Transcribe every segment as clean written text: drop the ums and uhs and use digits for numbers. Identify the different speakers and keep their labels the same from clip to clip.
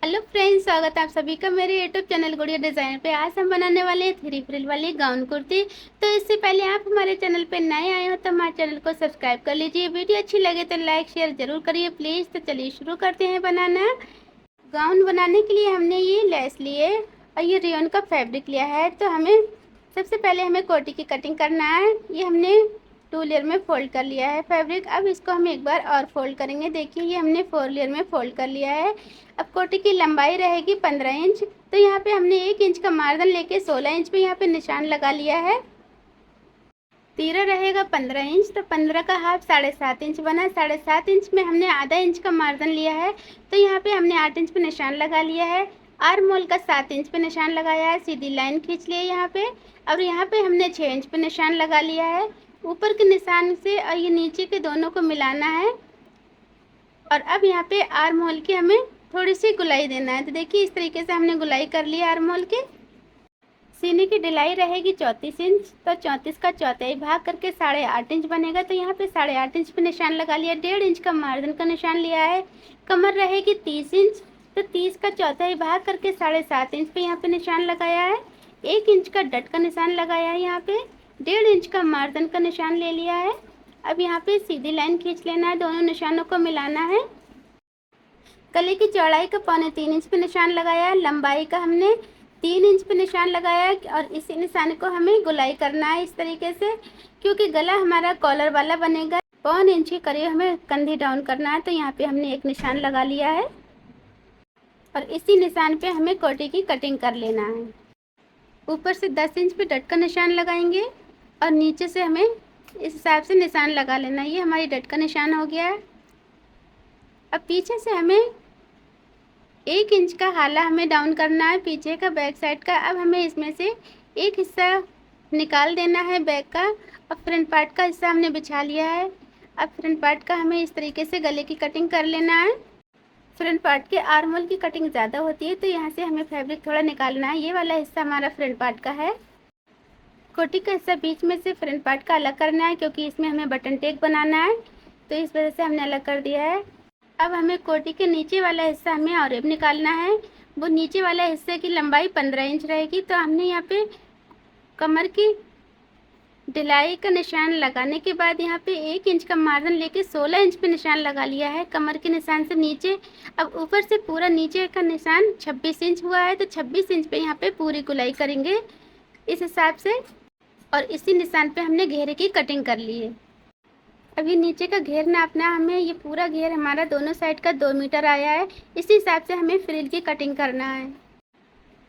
Speaker 1: Hello friends, स्वागत है आप सभी का मेरे यूट्यूब चैनल गुड़िया डिज़ाइन पे। आज हम बनाने वाले हैं 3 फ्रिल वाली गाउन कुर्ती। तो इससे पहले आप हमारे चैनल पे नए आए हो तो हमारे चैनल को सब्सक्राइब कर लीजिए। वीडियो अच्छी लगे तो लाइक शेयर जरूर करिए प्लीज़। तो चलिए शुरू करते हैं बनाना। गाउन बनाने के लिए हमने ये लेस लिए और ये रेयन का फैब्रिक लिया है। तो हमें सबसे पहले हमें कोटी की कटिंग करना है। ये हमने 2 लेयर में फोल्ड कर लिया है फैब्रिक। अब इसको हम एक बार और फोल्ड करेंगे। देखिए ये हमने 4 लेयर में फोल्ड कर लिया है। अब कोटी की लंबाई रहेगी 15 इंच। तो यहाँ पे हमने 1 इंच का मार्जिन लेके 16 इंच पे यहाँ पे निशान लगा लिया है। तीरा रहेगा 15 इंच, तो 15 का हाफ 7.5 इंच बना। 7.5 इंच में हमने आधा इंच का मार्जिन लिया है। तो यहाँ पे हमने 8 इंच पे निशान लगा लिया है। आर्म होल का 7 इंच पे निशान लगाया है। सीधी लाइन खींच लिया यहाँ पे। और यहाँ पे हमने 6 इंच पे निशान लगा लिया है। ऊपर के निशान से और ये नीचे के दोनों को मिलाना है। और अब यहाँ पे आर्म होल की हमें थोड़ी सी गुलाई देना है। तो देखिए इस तरीके से हमने गुलाई कर ली आर्म होल की। सीने की ढलाई रहेगी 34 इंच। तो 34 का चौथाई भाग करके 8.5 इंच बनेगा। तो यहाँ पे 8.5 इंच पे निशान लगा लिया। 1.5 इंच का मार्जिन का निशान लिया है। कमर रहेगी 30 इंच। तो 30 का चौथाई भाग करके 7.5 इंच पे यहाँ पे निशान लगाया है। 1 इंच का डट का निशान लगाया है यहाँ पे। 1.5 इंच का मार्जिन का निशान ले लिया है। अब यहाँ पे सीधी लाइन खींच लेना है, दोनों निशानों को मिलाना है। गले की चौड़ाई का 3.25 इंच पे निशान लगाया है। लंबाई का हमने 3 इंच पे निशान लगाया है। और इसी निशान को हमें गुलाई करना है इस तरीके से, क्योंकि गला हमारा कॉलर वाला बनेगा। 1.25 इंच के करीब हमें कंधी डाउन करना है। तो यहाँ पे हमने एक निशान लगा लिया है और इसी निशान पे हमें कोटी की कटिंग कर लेना है। ऊपर से 10 इंच पे डट का निशान लगाएंगे और नीचे से हमें इस हिसाब से निशान लगा लेना है। ये हमारी डट का निशान हो गया है। अब पीछे से हमें 1 इंच का हाला हमें डाउन करना है, पीछे का बैक साइड का। अब हमें इसमें से एक हिस्सा निकाल देना है बैक का, और फ्रंट पार्ट का हिस्सा हमने बिछा लिया है। अब फ्रंट पार्ट का हमें इस तरीके से गले की कटिंग कर लेना है। फ्रंट पार्ट के आर्म होल की कटिंग ज़्यादा होती है, तो यहाँ से हमें फैब्रिक थोड़ा निकालना है। ये वाला हिस्सा हमारा फ्रंट पार्ट का है। कोटी का हिस्सा बीच में से फ्रंट पार्ट का अलग करना है, क्योंकि इसमें हमें बटन टेक बनाना है। तो इस वजह से हमने अलग कर दिया है। अब हमें कोटी के नीचे वाला हिस्सा हमें और निकालना है। वो नीचे वाला हिस्से की लंबाई 15 इंच रहेगी। तो हमने यहाँ पे कमर की ढलाई का निशान लगाने के बाद यहाँ पे 1 इंच का मार्जिन लेके 16 इंच पे निशान लगा लिया है कमर के निशान से नीचे। अब ऊपर से पूरा नीचे का निशान 26 इंच हुआ है। तो 26 इंच पे यहाँ पे पूरी गुलाई करेंगे इस हिसाब से। और इसी निशान पे हमने घेरे की कटिंग कर ली है। अब ये नीचे का घेर नापना हमें। ये पूरा घेर हमारा दोनों साइड का 2 मीटर आया है। इसी हिसाब से हमें फ्रिल की कटिंग करना है।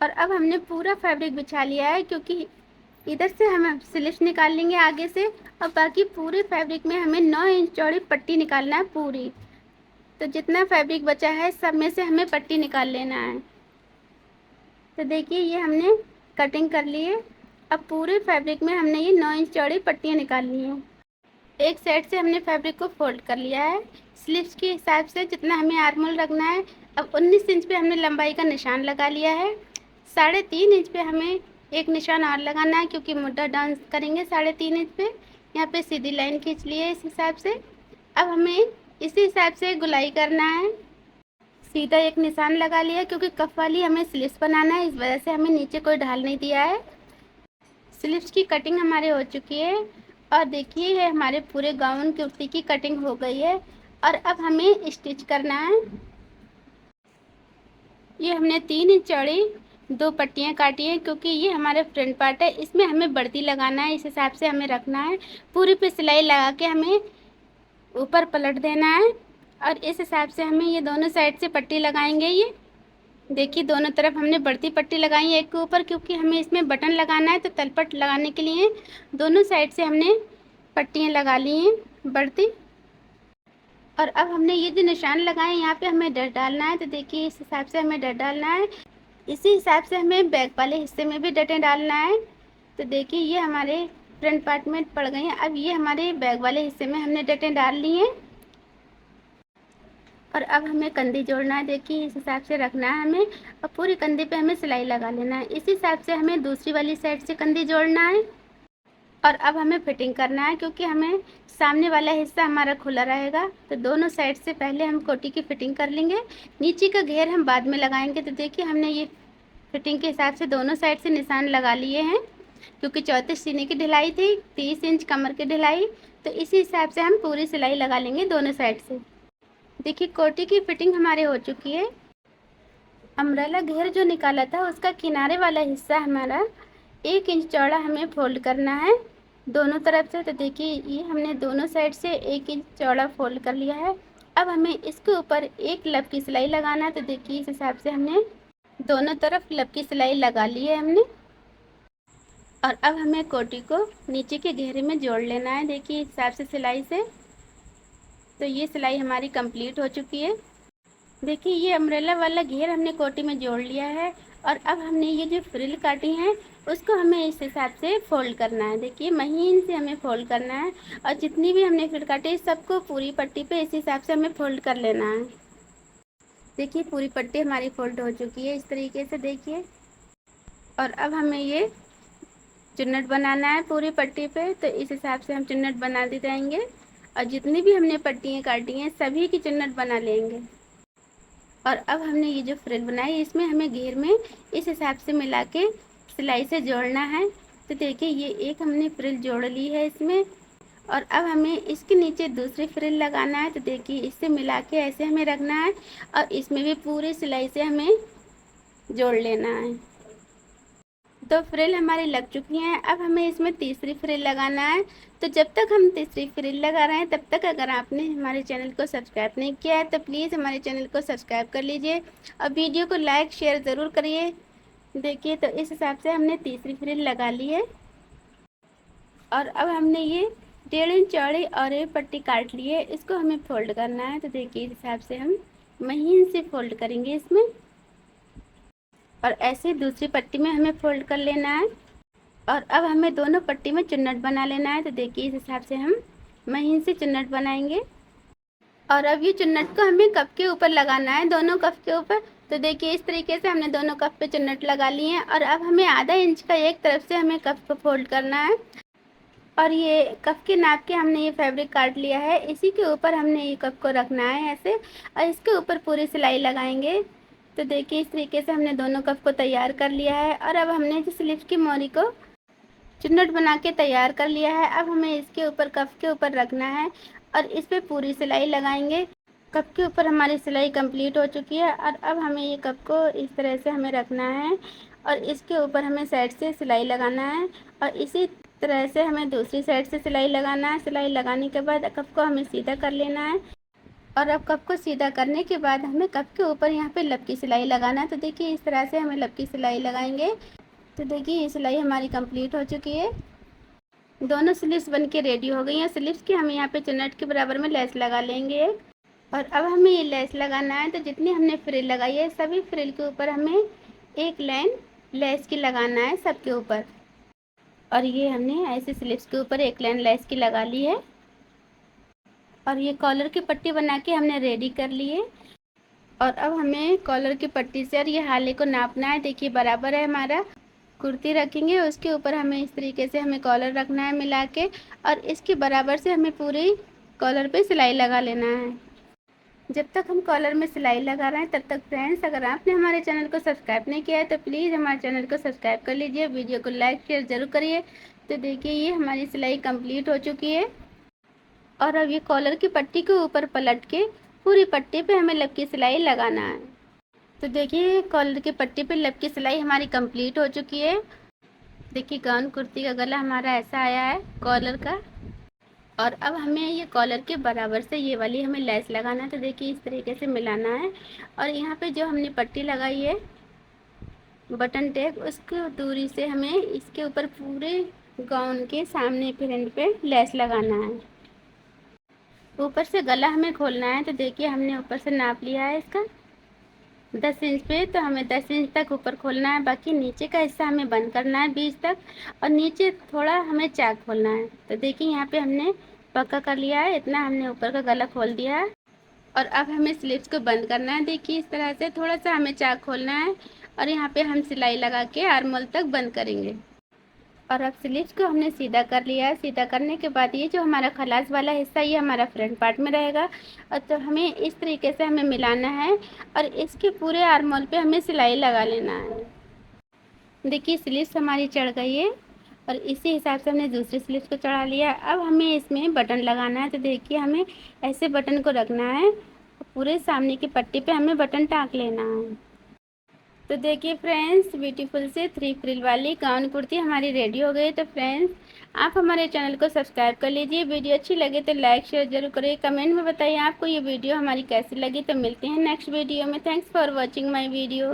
Speaker 1: और अब हमने पूरा फैब्रिक बिछा लिया है, क्योंकि इधर से हम स्लिप्स निकाल लेंगे आगे से। और बाकी पूरे फैब्रिक में हमें 9 इंच चौड़ी पट्टी निकालना है पूरी। तो जितना फैब्रिक बचा है सब में से हमें पट्टी निकाल लेना है। तो देखिए ये हमने कटिंग कर ली है। अब पूरे फैब्रिक में हमने ये 9 इंच चौड़ी पट्टियाँ निकालनी है। एक साइड से हमने फैब्रिक को फोल्ड कर लिया है स्लीव्स के हिसाब से, जितना हमें आर्म होल रखना है। अब 19 इंच पे हमने लंबाई का निशान लगा लिया है। 3.5 इंच पे हमें एक निशान और लगाना है, क्योंकि मुड्ढा डाउन करेंगे 3.5 इंच पे। यहाँ पे सीधी लाइन खींच ली है इस हिसाब से। अब हमें इसी हिसाब से गुलाई करना है। सीधा एक निशान लगा लिया, क्योंकि कफ वाली हमें स्लीव्स बनाना है, इस वजह से हमें नीचे कोई ढाल नहीं दिया है। स्लीव्स की कटिंग हमारे हो चुकी है। और देखिए ये हमारे पूरे गाउन कुर्ती की कटिंग हो गई है। और अब हमें स्टिच करना है। ये हमने 3 इंच चौड़ी 2 पट्टियाँ काटी हैं, क्योंकि ये हमारे फ्रंट पार्ट है। इसमें हमें बढ़ती लगाना है, इस हिसाब से हमें रखना है। पूरी पे सिलाई लगा के हमें ऊपर पलट देना है। और इस हिसाब से हमें ये दोनों साइड से पट्टी लगाएंगे। ये देखिए दोनों तरफ हमने बढ़ती पट्टी लगाई है एक के ऊपर, क्योंकि हमें इसमें बटन लगाना है। तो तलपट लगाने के लिए दोनों साइड से हमने पट्टियाँ लगा ली हैं बढ़ती। और अब हमने ये जो निशान लगाए हैं यहाँ पे हमें डट डालना है। तो देखिए इस हिसाब से हमें डट डालना है। इसी हिसाब से हमें बैक वाले हिस्से में भी डटें डालना है। तो देखिए ये हमारे फ्रंट पार्ट में पड़ गई हैं। अब ये हमारे बैक वाले हिस्से में हमने डटें डाल ली हैं। और अब हमें कंधी जोड़ना है। देखिए इस हिसाब से रखना है हमें, और पूरी कंधी पे हमें सिलाई लगा लेना है। इसी हिसाब से हमें दूसरी वाली साइड से कंधी जोड़ना है। और अब हमें फिटिंग करना है, क्योंकि हमें सामने वाला हिस्सा हमारा खुला रहेगा। तो दोनों साइड से पहले हम कोटी की फिटिंग कर लेंगे, नीचे का घेर हम बाद में लगाएंगे। तो देखिए हमने ये फिटिंग के हिसाब से दोनों साइड से निशान लगा लिए हैं, क्योंकि 34 सीने की ढिलाई थी, 30 इंच कमर की ढिलाई। तो इसी हिसाब से हम पूरी सिलाई लगा लेंगे दोनों साइड से। देखिए कोटी की फिटिंग हमारे हो चुकी है। अम्ब्रेला घेर जो निकाला था उसका किनारे वाला हिस्सा हमारा 1 इंच चौड़ा हमें फोल्ड करना है दोनों तरफ से। तो देखिए ये हमने दोनों साइड से 1 इंच चौड़ा फोल्ड कर लिया है। अब हमें इसके ऊपर एक लब की सिलाई लगाना है। तो देखिए इस हिसाब से हमने दोनों तरफ लब की सिलाई लगा ली है हमने। और अब हमें कोटी को नीचे के घेरे में जोड़ लेना है, देखिए इस हिसाब से सिलाई से। तो ये सिलाई हमारी कंप्लीट हो चुकी है। देखिए ये अम्ब्रेला वाला घेर हमने कोटी में जोड़ लिया है। और अब हमने ये जो फ्रिल काटी हैं उसको हमें इस हिसाब से फोल्ड करना है। देखिए महीन से हमें फोल्ड करना है, और जितनी भी हमने फ्रिल काटी सबको पूरी पट्टी पे इस हिसाब से हमें फोल्ड कर लेना है। देखिए पूरी पट्टी हमारी फोल्ड हो चुकी है इस तरीके से, देखिए। और अब हमें ये चुन्नट बनाना है पूरी पट्टी पे, तो इस हिसाब से हम चुन्नट बनाते जाएंगे, और जितनी भी हमने पट्टियाँ काटी हैं सभी की चुन्नट बना लेंगे। और अब हमने ये जो फ्रिल बनाई इसमें हमें घेर में इस हिसाब से मिला के सिलाई से जोड़ना है। तो देखिए ये एक हमने फ्रिल जोड़ ली है इसमें, और अब हमें इसके नीचे दूसरी फ्रिल लगाना है। तो देखिए इससे मिला के ऐसे हमें रखना है, और इसमें भी पूरी सिलाई से हमें जोड़ लेना है। तो फ्रिल हमारी लग चुकी हैं। अब हमें इसमें तीसरी फ्रिल लगाना है। तो जब तक हम तीसरी फ्रिल लगा रहे हैं तब तक अगर आपने हमारे चैनल को सब्सक्राइब नहीं किया है तो प्लीज़ हमारे चैनल को सब्सक्राइब कर लीजिए, और वीडियो को लाइक शेयर ज़रूर करिए। देखिए तो इस हिसाब से हमने तीसरी फ्रिल लगा ली है। और अब हमने ये 1.5 इंच चौड़ी और ये पट्टी काट ली है, इसको हमें फोल्ड करना है। तो देखिए इस हिसाब से हम महीन से फोल्ड करेंगे इसमें, और ऐसे दूसरी पट्टी में हमें फोल्ड कर लेना है। और अब हमें दोनों पट्टी में चुन्नट बना लेना है। तो देखिए इस हिसाब से हम महीन से चुन्नट बनाएंगे। और अब ये चुन्नट को हमें कप के ऊपर लगाना है, दोनों कप के ऊपर। तो देखिए इस तरीके से हमने दोनों कप पे चुन्नट लगा ली है। और अब हमें आधा इंच का एक तरफ से हमें कप को फोल्ड करना है, और ये कप के नाप के हमने ये फैब्रिक काट लिया है, इसी के ऊपर हमने ये कप को रखना है ऐसे, और इसके ऊपर पूरी सिलाई लगाएंगे। तो देखिए इस तरीके से हमने दोनों कप को तैयार कर लिया है। और अब हमने जो स्लीव की मोरी को चुन्नट बना के तैयार कर लिया है, अब हमें इसके ऊपर कप के ऊपर रखना है, और इस पर पूरी सिलाई लगाएंगे। कप के ऊपर हमारी सिलाई कंप्लीट हो चुकी है। और अब हमें ये कप को इस तरह से हमें रखना है, और इसके ऊपर हमें साइड से सिलाई लगाना है, और इसी तरह से हमें दूसरी साइड से सिलाई लगाना है। सिलाई लगाने के बाद कप को हमें सीधा कर लेना है, और अब कप को सीधा करने के बाद हमें कप के ऊपर यहाँ पे लब की सिलाई लगाना है। तो देखिए इस तरह से हमें लब की सिलाई लगाएंगे। तो देखिए ये सिलाई हमारी कंप्लीट हो चुकी है, दोनों स्लीव्स बन के रेडी हो गई हैं। स्लीव्स की हम यहाँ पे चुन्नट के बराबर में लेस लगा लेंगे। और अब हमें ये लेस लगाना है। तो जितनी हमने फ्रिल लगाई है सभी फ्रिल के ऊपर हमें एक लाइन लेस की लगाना है सबके ऊपर, और ये हमने ऐसे स्लीव्स के ऊपर एक लाइन लेस की लगा ली है। और ये कॉलर की पट्टी बना के हमने रेडी कर ली है। और अब हमें कॉलर की पट्टी से और ये हाले को नापना है। देखिए बराबर है हमारा, कुर्ती रखेंगे उसके ऊपर हमें इस तरीके से हमें कॉलर रखना है मिला के, और इसके बराबर से हमें पूरी कॉलर पे सिलाई लगा लेना है। जब तक हम कॉलर में सिलाई लगा रहे हैं तब तक फ्रेंड्स अगर आपने हमारे चैनल को सब्सक्राइब नहीं किया है तो प्लीज़ हमारे चैनल को सब्सक्राइब कर लीजिए, वीडियो को लाइक शेयर ज़रूर करिए। तो देखिए ये हमारी सिलाई कंप्लीट हो चुकी है। और अब ये कॉलर की पट्टी के ऊपर पलट के पूरी पट्टी पे हमें लब की सिलाई लगाना है। तो देखिए कॉलर की पट्टी पे लब की सिलाई हमारी कंप्लीट हो चुकी है। देखिए गाउन कुर्ती का गला हमारा ऐसा आया है कॉलर का। और अब हमें ये कॉलर के बराबर से ये वाली हमें लेस लगाना है। तो देखिए इस तरीके से मिलाना है, और यहाँ पे जो हमने पट्टी लगाई है बटन टैग उसको दूरी से हमें इसके ऊपर पूरे गाउन के सामने फ्रंट पे लेस लगाना है। ऊपर से गला हमें खोलना है। तो देखिए हमने ऊपर से नाप लिया है इसका 10 इंच पे, तो हमें 10 इंच तक ऊपर खोलना है, बाकी नीचे का हिस्सा हमें बंद करना है 20 तक, और नीचे थोड़ा हमें चाक खोलना है। तो देखिए यहाँ पे हमने पक्का कर लिया है, इतना हमने ऊपर का गला खोल दिया है। और अब हमें स्लीव्स को बंद करना है। देखिए इस तरह से थोड़ा सा हमें चाक खोलना है, और यहाँ पे हम सिलाई लगा के आर्म होल तक बंद करेंगे। और अब स्लीव्स को हमने सीधा कर लिया है। सीधा करने के बाद ये जो हमारा खलास वाला हिस्सा ये हमारा फ्रंट पार्ट में रहेगा। और तो हमें इस तरीके से हमें मिलाना है और इसके पूरे आर्म होल पे हमें सिलाई लगा लेना है। देखिए स्लीव्स हमारी चढ़ गई है और इसी हिसाब से हमने दूसरी स्लीव्स को चढ़ा लिया। अब हमें इसमें बटन लगाना है। तो देखिए हमें ऐसे बटन को रखना है, पूरे सामने की पट्टी पे हमें बटन टाँक लेना है। तो देखिए फ्रेंड्स, ब्यूटीफुल से 3 फ्रिल वाली गाउन कुर्ती हमारी रेडी हो गई। तो फ्रेंड्स, आप हमारे चैनल को सब्सक्राइब कर लीजिए। वीडियो अच्छी लगे तो लाइक शेयर जरूर करिए। कमेंट में बताइए आपको ये वीडियो हमारी कैसी लगी। तो मिलते हैं नेक्स्ट वीडियो में। Thanks for watching my video.